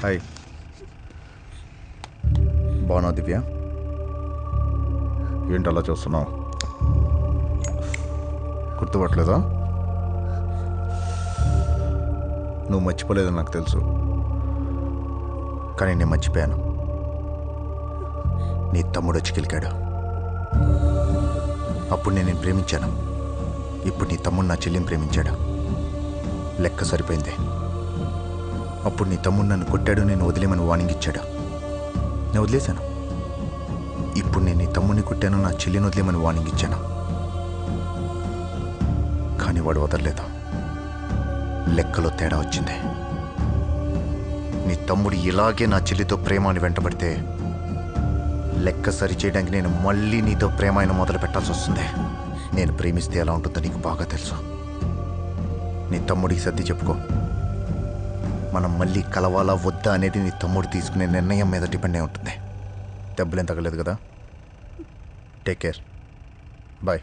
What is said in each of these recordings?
Hi, బాగున్నావు దివ్య? ఏంటి అలా చూస్తున్నావు? గుర్తుపట్టలేదా? నువ్వు మర్చిపోలేదని నాకు తెలుసు, కానీ నేను మర్చిపోయాను. నీ తమ్ముడు వచ్చి కిలికాడు. అప్పుడు నేను నిన్ను ప్రేమించాను. ఇప్పుడు నీ తమ్ముడు నా చెల్లిని ప్రేమించాడు. లెక్క సరిపోయింది. అప్పుడు నీ తమ్ముడు నన్ను కొట్టాడు, నేను వదిలేమని వార్నింగ్ ఇచ్చాడు. నేను వదిలేశాను. ఇప్పుడు నేను నీ తమ్ముడిని కొట్టాను, నా చెల్లిని వదిలేమని వార్నింగ్ ఇచ్చాను. కానీ వాడు వదలలేదు. లెక్కలో తేడా వచ్చింది. నీ తమ్ముడు ఇలాగే నా చెల్లితో ప్రేమ అని వెంటబడితే లెక్క సరిచేయడానికి నేను మళ్ళీ నీతో ప్రేమ అయిన మొదలు పెట్టాల్సి వస్తుంది. నేను ప్రేమిస్తే ఎలా ఉంటుందో నీకు బాగా తెలుసు. నీ తమ్ముడికి సర్ది చెప్పుకో. మనం మళ్ళీ కలవాలా వద్దా అనేది నీ తమ్ముడు తీసుకునే నిర్ణయం మీద డిపెండ్ అయి ఉంటుంది. దెబ్బలేం తగలేదు కదా? Take care. బాయ్.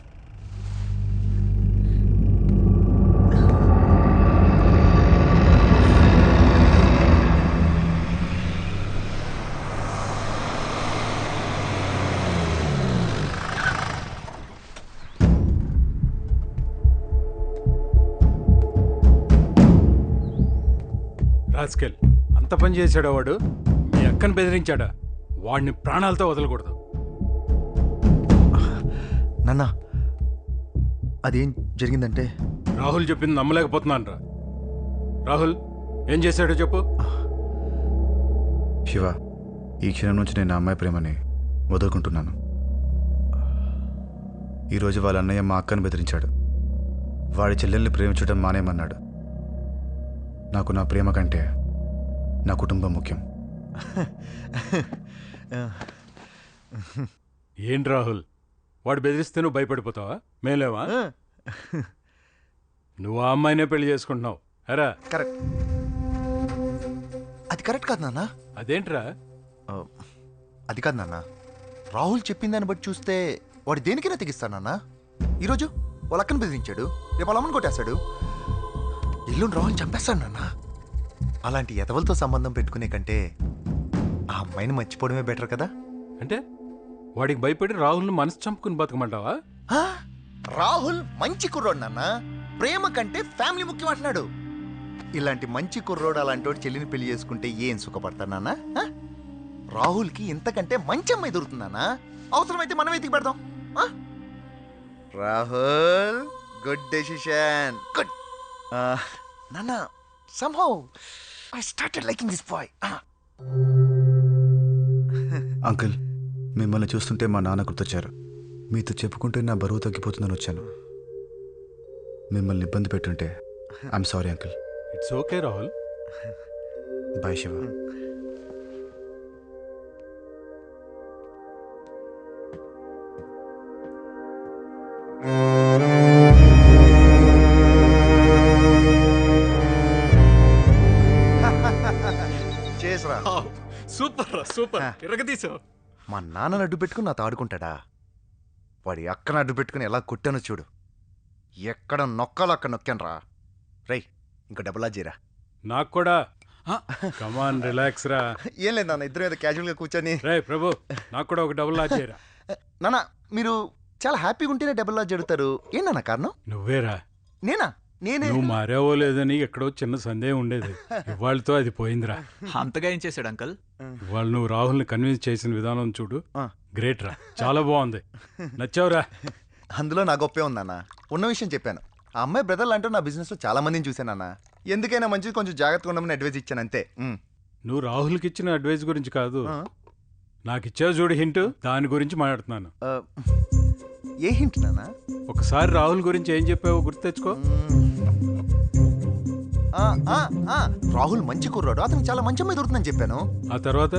రాస్కెల్, అంత పని చేశాడా వాడు? మీ అక్కను బెదిరించాడా? వాడిని ప్రాణాలతో వదలకూడదు. నాన్న, అదేం జరిగిందంటే రాహుల్ చెప్పింది నమ్మలేకపోతున్నాను రా. రాహుల్ ఏం చేశాడో చెప్పు. శివ, ఈ క్షణం నుంచి నేను నా అమ్మాయి ప్రేమని వదులుకుంటున్నాను. ఈరోజు వాళ్ళ అన్నయ్య మా అక్కను బెదిరించాడు. వాడి చెల్లెల్ని ప్రేమించడం మానేయమన్నాడు. నాకు నా ప్రేమ కంటే నా కుటుంబం ముఖ్యం. ఏంటి రాహుల్, వాడు బెదిరిస్తే నువ్వు భయపడిపోతావా? మేలేవా? నువ్వు ఆ అమ్మాయినే పెళ్లి చేసుకుంటున్నావు. అరా కరెక్ట్. అది కరెక్ట్ కాదు నాన్న. అదేంట్రా? అది కాదు నాన్న. రాహుల్ చెప్పిన దాన్ని బట్టి చూస్తే వాడు దేనికైనా తెగిస్తానన్నా. ఈరోజు వాళ్ళ అక్కను బెదిరించాడు, రేపు వాళ్ళ అమ్మని కొట్టేస్తాడు, ఎల్లుండి రాహుల్ చంపేస్తాడు నాన్న. అలాంటి ఎదవలతో సంబంధం పెట్టుకునే కంటే ఆ అమ్మాయిని మర్చిపోవడమే బెటర్ కదా. అంటే వాడికి భయపడి రాహుల్ని మనసు చంపుకుని బతకమంటావా? రాహుల్ మంచి కుర్రోడు నాన్న. ప్రేమ కంటే ఫ్యామిలీ ముఖ్యం అంటున్నాడు. ఇలాంటి మంచి కుర్రోడు అలాంటి చెల్లిని పెళ్లి చేసుకుంటే ఏం సుఖపడతాడు నాన్న? రాహుల్కి ఇంతకంటే మంచి అమ్మాయి దొరుకుతుందన్నా. అవసరమైతే మనం వెతికి పెడదాం. Rahul, good decision. గుడ్. నాన్న, somehow I started liking this boy. Uncle, మిమ్మల్ని చూస్తుంటే మా నాన్న గుర్తొచ్చారు. మీతో చెప్పుకుంటే నా బరువు తగ్గిపోతుందని వచ్చాను. మిమ్మల్ని ఇబ్బంది పెట్టుంటే I'm sorry uncle. It's okay Rahul. Bye Shiva. చేసరా. సూపర్ రా, సూపర్. ఇరగదీసావు. మా నాన్నని అడ్డు పెట్టుకుని నాతో ఆడుకుంటాడా? వాడి అక్కను అడ్డు పెట్టుకుని ఎలా కొట్టానో చూడు. ఎక్కడ నొక్కాలో అక్కడ నొక్కాను రా. రై, ఇంకో డబ్బులా చేరా. నాకు కూడా. కమాన్, రిలాక్స్ రా. ఏం లేదు నాన్న, ఇద్దరు మీద క్యాజువల్గా కూర్చొని. రే ప్రభు, నాకు కూడా ఒక డబుల్ లాజ్ చేయరా. నాన్న, మీరు చాలా హ్యాపీగా ఉంటేనే డబ్బులా జరుగుతారు. ఏంటన్నా కారణం? నువ్వేరా. నేనా? నేనే. నువ్వు మారావో లేదని ఎక్కడో చిన్న సందేహం ఉండేది. ఇవాళతో అది పోయిందిరా. అంతగా ఏం చేశాడు అంకల్? ఇవాళ నువ్వు రాహుల్ని కన్విన్స్ చేసిన విధానం చూడు. గ్రేట్ రా, చాలా బాగుంది. నచ్చావురా. అందులో నా గొప్పే ఉందన్న. ఉన్న విషయం చెప్పాను. ఆ అమ్మాయి బ్రదర్లు అంటూ నా బిజినెస్లో చాలా మందిని చూశానన్న. ఎందుకైనా మంచిది, కొంచెం జాగ్రత్తగా ఉండమని అడ్వైజ్ ఇచ్చాను అంతే. నువ్వు రాహుల్కి ఇచ్చిన అడ్వైస్ గురించి కాదు, నాకు ఇచ్చావు చూడు హింట్, దాని గురించి మాట్లాడుతున్నాను. ఏ హింట్ నాన్న? ఒకసారి రాహుల్ గురించి ఏం చెప్పావో గుర్తు తెచ్చుకో. రాహుల్ మంచి కుర్రాడు, అతనికి చాలా మంచి అమ్మాయి దొరుకుతుందని చెప్పాను. ఆ తర్వాత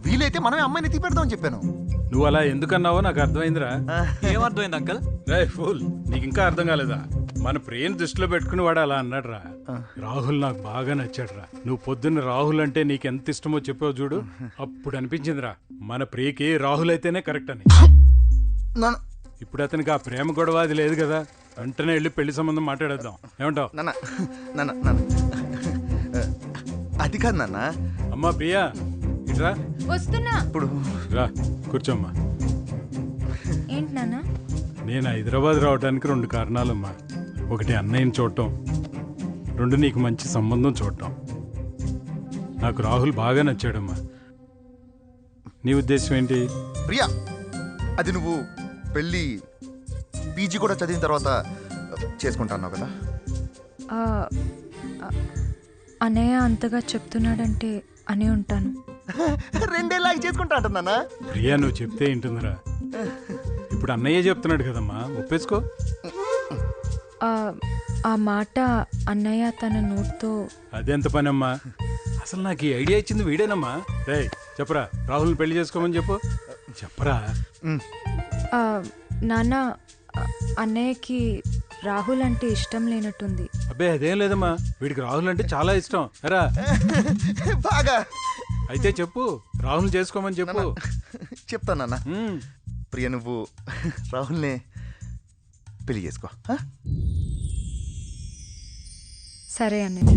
వీలైతే మనమే అమ్మాయిని తీపెడదామని చెప్పాను. నువ్వు అలా ఎందుకన్నావో నాకు అర్థమైందిరా. ఏమర్థమైంది అంకల్? రే ఫూల్, నీకు ఇంకా అర్థం కాలేదా? మన ప్రేమ దృష్టిలో పెట్టుకుని వాడు అలా అన్నాడు రా. రాహుల్ నాకు బాగా నచ్చాడు రా. నువ్వు పొద్దున్న రాహుల్ అంటే నీకు ఎంత ఇష్టమో చెప్పావు చూడు, అప్పుడు అనిపించిందిరా మన ప్రియకి రాహుల్ అయితేనే కరెక్ట్ అని. ఇప్పుడు అతనికి ఆ ప్రేమ గొడవ అది లేదు కదా, వెంటనే వెళ్ళి పెళ్లి సంబంధం మాట్లాడేద్దాం. ఏమంటావు? అది కాదు నాన్న. అమ్మా ప్రియా ఇట్రా. వస్తున్నా. ఇప్పుడు రా కూర్చోమ్మా. ఏంటి నాన్న? నేను హైదరాబాద్ రావడానికి 2 కారణాలమ్మా. ఒకటి అన్నయ్యని చూడటం, 2 నీకు మంచి సంబంధం చూడటం. నాకు రాహుల్ బాగా నచ్చాడమ్మా. నీ ఉద్దేశం ఏంటి? ప్రియా, అది నువ్వు పెళ్ళి పీజీ కూడా చదివిన తర్వాత చేసుకుంటాన్నావు కదా. ఆ, ఆ, అన్నయ్య అంతగా చెప్తున్నాడంటే అనే ఉంటాను. 2 ఏళ్ళకి చేసుకుంటా అంటున్నానా? ప్రియా నువ్వు చెప్తే ఏంటుందిరా. ఇప్పుడు అన్నయ్య చెప్తున్నాడు కదమ్మా, ఒప్పేసుకో. ఆ, ఆ మాట అన్నయ్య తన నోట్తో. అదెంత పనమ్మా. అసలు నాకు ఈ ఐడియా ఇచ్చింది వీడేనమ్మా. రే చెప్పరా, రాహుల్ని పెళ్లి చేసుకోమని చెప్పు. చెప్పరా. ఆ, నాన్న, అన్నయ్యకి రాహుల్ అంటే ఇష్టం లేనట్టుంది. అబ్బే అదేం లేదమ్మా, వీడికి రాహుల్ అంటే చాలా ఇష్టం. ఎరా బాగా. అయితే చెప్పు, రాహుల్ చేసుకోమని చెప్పు. చెప్తానన్నా. ఉమ్. ప్రియ, నువ్వు రాహుల్నే పెళ్లి చేసుకో. సరే అన్నయ్య.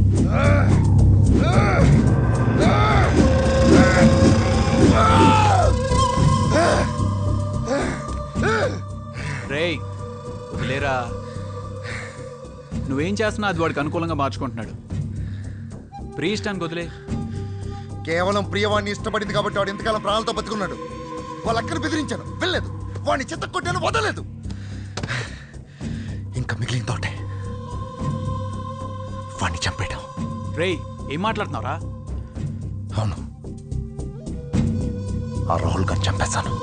రేయ్ వదిలేరా. నువ్వేం చేస్తున్నా అది వాడికి అనుకూలంగా మార్చుకుంటున్నాడు. ప్రియ ఇష్టానికి వదిలే. కేవలం ప్రియవాణ్ణి ఇష్టపడింది కాబట్టి వాడు ఎంతకాలం ప్రాణాలతో బతుకున్నాడు. వాళ్ళ అక్కను బెదిరించాను, వెళ్ళలేదు. వాడిని చెత్త కొట్టాను, వదలేదు. ఇంకా మిగిలిన తోటే వాడిని చంపేయడం. రేయ్ ఏం మాట్లాడుతున్నావురా? అవును, ఆ రాహుల్ గారిని చంపేశాను.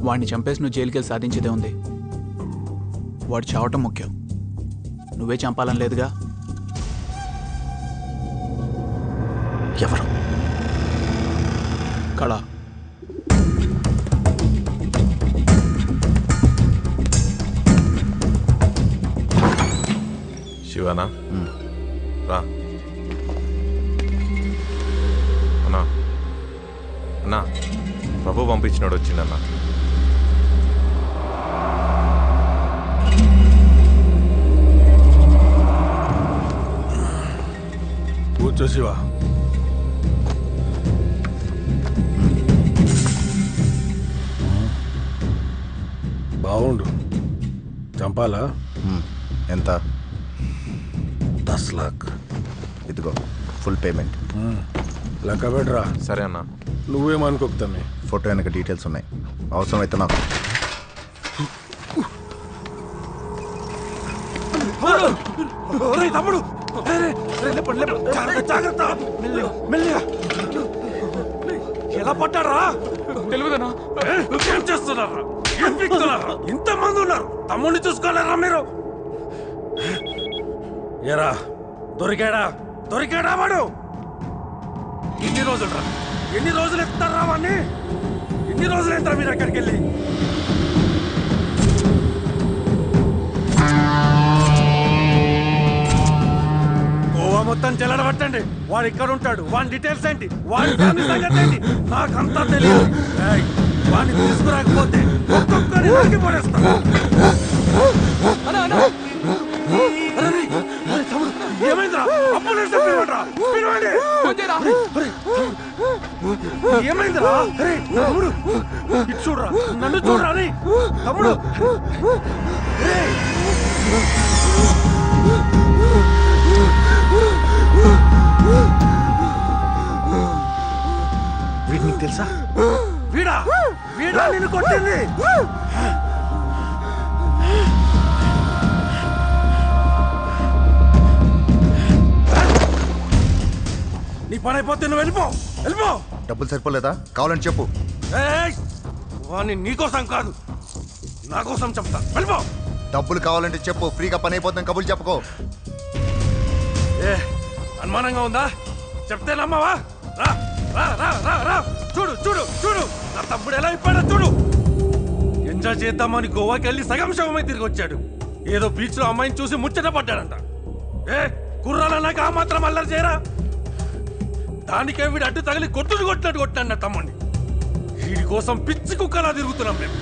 వాడిని చంపేసి నువ్వు జైలుకి వెళ్ళి సాధించేదే ఉంది. వాడు చావటం ముఖ్యం, నువ్వే చంపాలని లేదుగా. ఎవరు? కళ. శివనా రా. అన్నా అన్నా, ప్రభు పంపించినాడు వచ్చిందన్నా. కూర్చో శివ. బాగుండు. చంపాలా? ఎంత? 10 लाख. ఇదిగో ఫుల్ పేమెంట్. లెక్క పెట్టరా. సరే అన్నా. నువ్వేమనుకోకు తమ్మి. ఫోటో వెనక డీటెయిల్స్ ఉన్నాయి, అవసరమైతే నాకు. తమ్ముడు జాగ్రత్త. మెల్లిగా. ఎలా పట్టారా? తెలియదనా? ఏం చేస్తున్నారా? ఏం పీకుతున్నారా? ఇంతమంది ఉన్నారు, తమ్ముడిని చూసుకోలేరా మీరు? ఏరా దొరికాడా వాడు? ఎన్ని రోజులు ఎత్తారా వాడిని? ఎన్ని రోజులు ఎత్తారా మీరు అక్కడికి వెళ్ళి? గోవా మొత్తం చెల్లడబట్టండి. వాడు ఇక్కడ ఉంటాడు, వాడి డీటెయిల్స్ ఏంటి, వాడి ఫ్యామిలీ సంగతి ఏంటి నాకంతా తెలియదు. వాడిని తీసుకురాకపోతే ఒక్కొక్కరి నరికి పడేస్తా. ఏమైందిరా? అప్పుడే చెప్పేవాడ్రా. ఏమైందిరా? తమ్ముడు ఇటు చూడరా, నన్ను చూడరా అని. తమ్ముడు వీడు నీకు తెలుసా? వీడా నిన్ను కొట్టింది. నీ పని అయిపోతే నువ్వు వెళ్ళిపో. డబ్బులు సరిపోలేదా? కావాలని చెప్పు. వాడిని నీకోసం కాదు, నా కోసం చెప్తా. వెళ్ళిపో. డబ్బులు కావాలంటే చెప్పు, ఫ్రీగా పని అయిపోతాం. కబుర్లు చెప్పుకో. అనుమానంగా ఉందా? చెప్తే నమ్మవా? రా రా రా రా రా. చూడు నా తమ్ముడు ఎలా అయిపోయాడో చూడు. ఎంజాయ్ చేద్దామని గోవాకి వెళ్ళి సగం శవమై తిరిగి వచ్చాడు. ఏదో బీచ్ లో అమ్మాయిని చూసి ముచ్చట పడ్డాడంట. కుర్రాలన్నాక ఆ మాత్రం అల్లరి చేయరా? దానికే వీడు అడ్డు తగిలి కొట్టినట్టు కొట్టాడు నా తమ్ముడిని. వీడి కోసం పిచ్చి కుక్కలా తిరుగుతున్నాం మేము.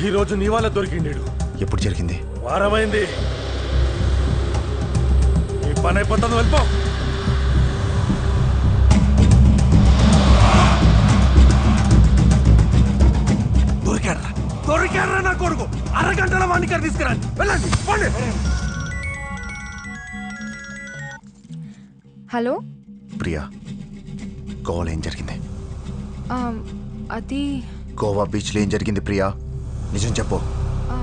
ఈ రోజు నీ వాళ్ళ దొరికిండు. ఎప్పుడు జరిగింది? వారమైంది. పని అయిపోతుంది, వెళ్ళిపో. దొరికారా నా కొడుకు. అరగంటల వాడిని ఇక్కడ తీసుకురండి. వెళ్ళండి, పోండి. హలో ప్రియా, గోవాలో ఏం జరిగింది? ఆ, అది గోవా బీచ్లో ఏం జరిగింది ప్రియా? నిజం చెప్పు. ఆ,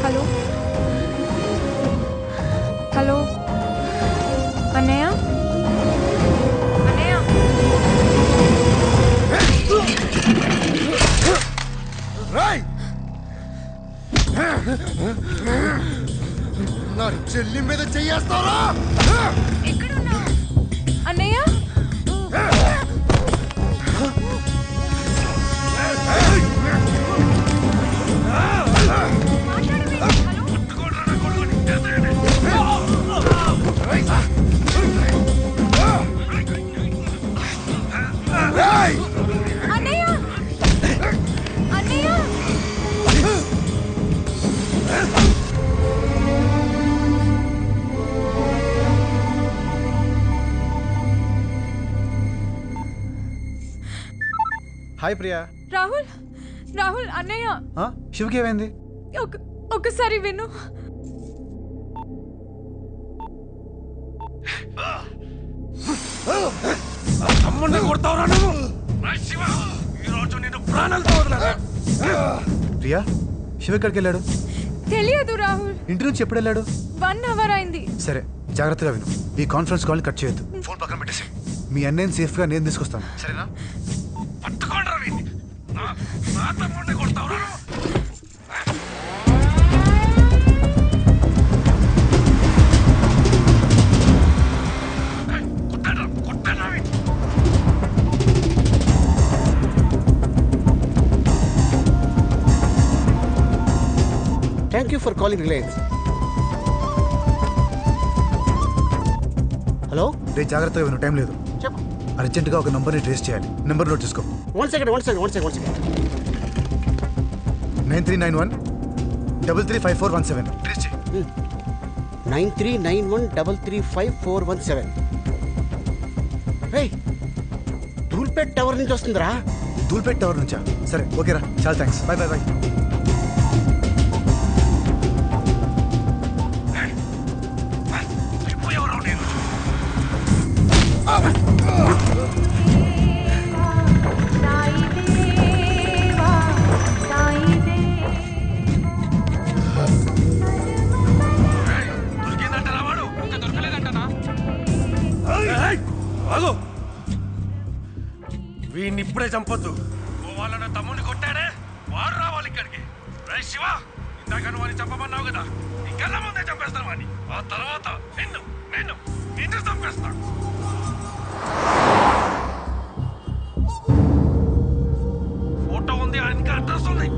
హలో హలో అన్నయ్య అన్నయ్య నా చెల్లి మీద చెయ్యేస్తారా? ఎక్కడున్నావు అన్నయ్య? అన్నయ్య అన్నయ్య హాయ్ ప్రియా. రాహుల్ రాహుల్ అన్నయ్య శివకి ఏమైంది? ఒకసారి విను. తమ్ముడిని కొడతావురా నువ్వు? శివ, ఈరోజు నేను ప్రాణాలతో వదలరా. ప్రియా, శివ ఎక్కడికి వెళ్ళాడు? తెలియదు రాహుల్. ఇంటి నుంచి ఎప్పుడు వెళ్ళాడు? 1 అవర్ అయింది. సరే, జాగ్రత్తగా విను. ఈ కాన్ఫరెన్స్ కాల్ని కట్ చేయొద్దు. ఫోన్ పక్కన పెట్టేసి మీ అన్నయ్యని సేఫ్గా నేను తీసుకొస్తాను, సరేనా? పట్టుకోండి వీడిని. నా తమ్ముడిని కొడతావురా నువ్వు? కొట్టండి వీడిని. Thank you for calling Reliance. Hello, రే జాగ్రత్తగా విను, టైం లేదు. చెప్పు. అర్జెంటుగా ఒక నంబర్ని ట్రేస్ చేయాలి. నెంబర్ నోట్ చేసుకో. 1 second. 9391 335417. ట్రేస్ చేయి. 9391335417. ధూల్పేట్ టవర్ నుంచి వస్తుందిరా. ధూల్పేట్ టవర్ నుంచా? సరే, ఓకేరా, చాలా థ్యాంక్స్. Bye bye bye. వీడిని ఇప్పుడే చంపొద్దు. గోవాలన్న తమ్ముడిని కొట్టాడే, వాడు రావాలి ఇక్కడికి. రేయ్ శివ, ఇందాక నువ్వు వాడిని చంపమన్నావు కదా, ఇంకన్నా ముందే చంపేస్తాను వాడిని. ఆ తర్వాత నిన్ను చంపేస్తాను. ఫోటో ఉంది, ఆయనకి అడ్రస్ ఉంది.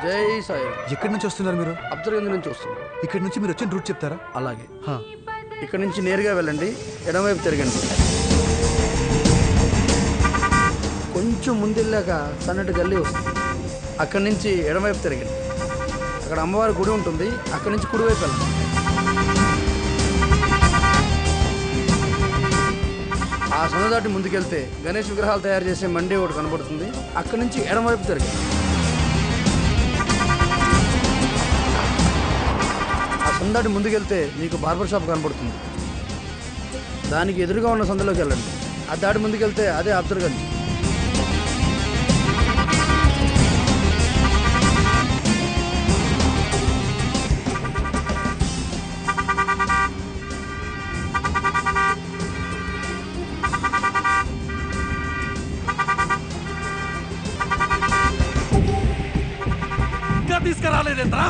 జై సాయి. ఎక్కడి నుంచి వస్తున్నారు మీరు? అబ్దుల్గంజ్ నుంచి వస్తుంది. ఇక్కడి నుంచి మీరు వచ్చిన రూట్ చెప్తారా? అలాగే, హా. ఇక్కడ నుంచి నేరుగా వెళ్ళండి, ఎడమవైపు తిరగండి. కొంచెం ముందెళ్ళాక సన్నటి గల్లీ వస్తుంది. అక్కడి నుంచి ఎడమవైపు తిరగండి. అక్కడ అమ్మవారి గుడి ఉంటుంది. అక్కడి నుంచి కుడివైపు వెళ్ళండి. ఆ సందు దాటి ముందుకెళ్తే గణేష్ విగ్రహాలు తయారు చేసే మండి ఒకటి కనబడుతుంది. అక్కడి నుంచి ఎడమవైపు తిరగండి. సందాటి ముందుకెళ్తే మీకు బార్బర్ షాప్ కనబడుతుంది. దానికి ఎదురుగా ఉన్న సందులోకి వెళ్ళండి. ఆ దాటి ముందుకెళ్తే అదే అబ్దుల్గంజ్. మాట్లాడేదేంట్రా?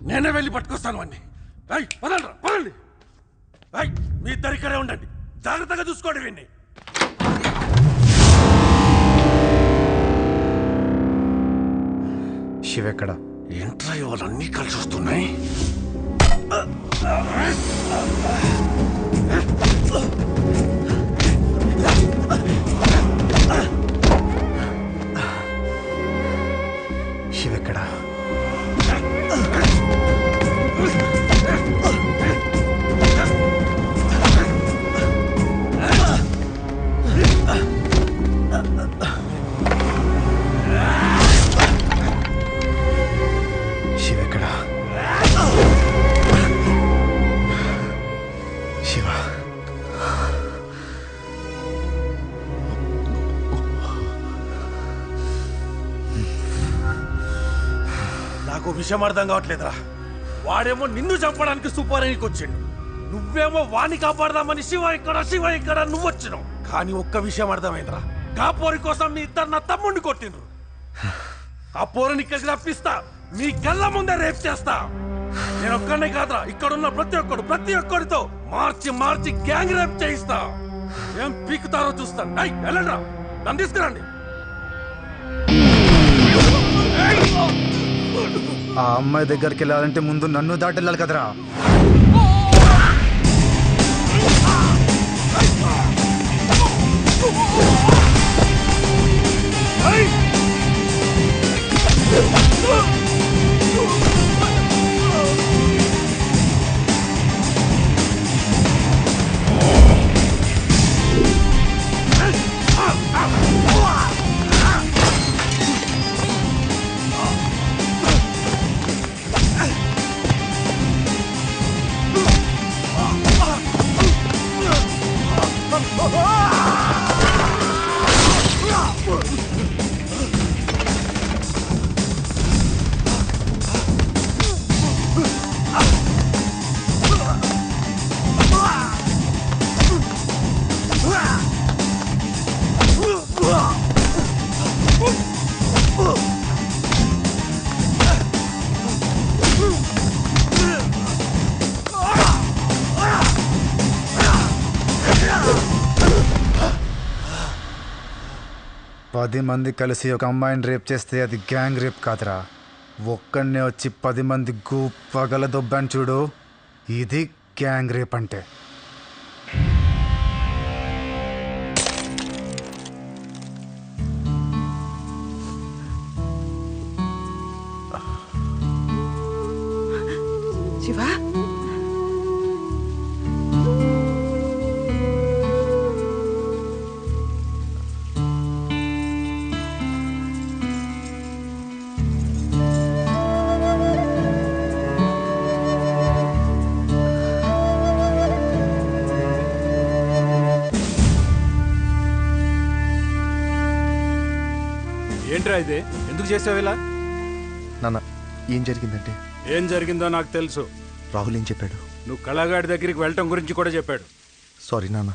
నేనే వెళ్ళి పట్టుకొస్తాను వాడిని. పదండి పదండి. మీ ఇద్దరు ఇక్కడే ఉండండి, జాగ్రత్తగా చూసుకోండి వీడిని. శివ ఎక్కడ? ఏంట్రా ఇవాళన్నీ కలిసి వస్తున్నాయి? శివ ఎక్కడ? శివ ఎక్కడ? శివ నాకు విషయం అర్థం కావట్లేదురా. వాడేమో నిన్ను చంపడానికి సూపరానికి వచ్చిండు, నువ్వేమో వాణ్ణి కాపాడదామని శివ ఇక్కడ నువ్వు వచ్చినావు. కానీ ఒక్క విషయం అర్థమైందిరా, గా పోరి కోసం మీ ఇద్దరు నా తమ్ముడిని కొట్టిండ్రు. ఆ పోరుని ఇక్కడికి రప్పిస్తా, మీ కళ్ళ ముందే రేప్ చేస్తా. నేను ఒక్కనే కాదురా, ఇక్కడున్న ప్రతి ఒక్కరితో మార్చి గ్యాంగ్ రేప్ చేయిస్తా. ఏం పీకుతారో చూస్తాను. వెళ్ళండిరా, నన్ను తీసుకురండి. ఆ అమ్మాయి దగ్గరికి వెళ్ళాలంటే ముందు నన్ను దాటెళ్ళాలి కదరా. పది మంది కలిసి ఒక అమ్మాయిని రేప్ చేస్తే అది గ్యాంగ్ రేప్ కాదురా. ఒక్కడనే వచ్చి 10 మంది పగల దొబ్బాను చూడు, ఇది గ్యాంగ్ రేప్ అంటే. శివా, ఏంట్రా ఇది? ఎందుకు చేసావు ఇలా? నాన్న, ఏం జరిగిందంటే? ఏం జరిగిందో నాకు తెలుసు. రాహుల్ ఏం చెప్పాడు? నువ్వు కళాగాడి దగ్గరికి వెళ్ళటం గురించి కూడా చెప్పాడు. సారీ నాన్న.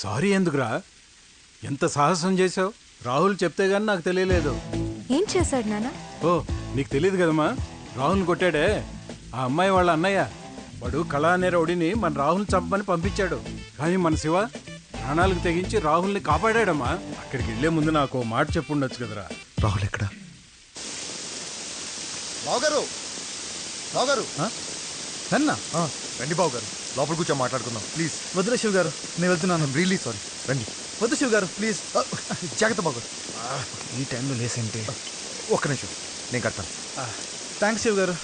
సారీ ఎందుకురా? ఎంత సాహసం చేసావు? రాహుల్ చెప్తే గానీ నాకు తెలియలేదు. ఏం చేశాడు నాన్న? ఓ, నీకు తెలియదు కదమ్మా, రాహుల్ని కొట్టాడే ఆ అమ్మాయి వాళ్ళ అన్నయ్య. వాడు కళా అనే రౌడీని మన రాహుల్ని చంపమని పంపించాడు. కానీ మన శివ ప్రాణాలకు తెగించి రాహుల్ని కాపాడాడమ్మా. అక్కడికి వెళ్లే ముందు నాకు ఓ మాట చెప్పుండొచ్చు కదరా. రాహుల్ ఎక్కడ? బావగారు, బావగారు, నన్నా రండి బావగారు, లోపల కూర్చో మాట్లాడుకుందాం ప్లీజ్. వద్దులే శివ్ గారు, నేను వెళ్తున్నాను. రియలీ సారీ, రండి. వద్దు శివ్ గారు ప్లీజ్. జాగ్రత్త బావగారు. ఈ టైంలో లేసేంటి? ఒక్క నిమిషం, నేను కడతాను. థ్యాంక్స్ శివ్ గారు.